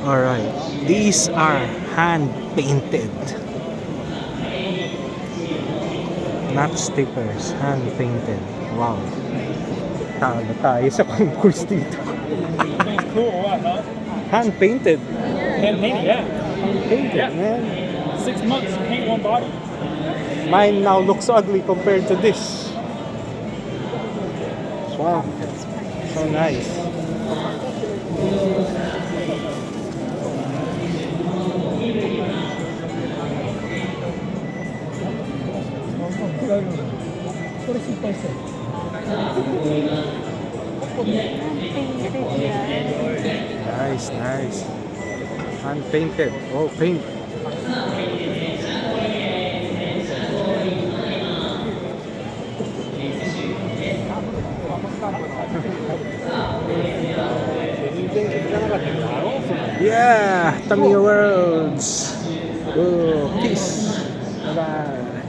Alright, these are hand painted, not stickers, hand painted. Wow, talo tayo sa concourse dito. Cool or what, huh? Hand painted. Hand painted, yeah. Hand painted, Yeah. man. 6 months to paint one body. Mine now looks ugly compared to this. Wow, so nice. Nice, nice. Hand painted. Oh, paint. Yeah, Tamiya Worlds. Oh, peace. Bye-bye.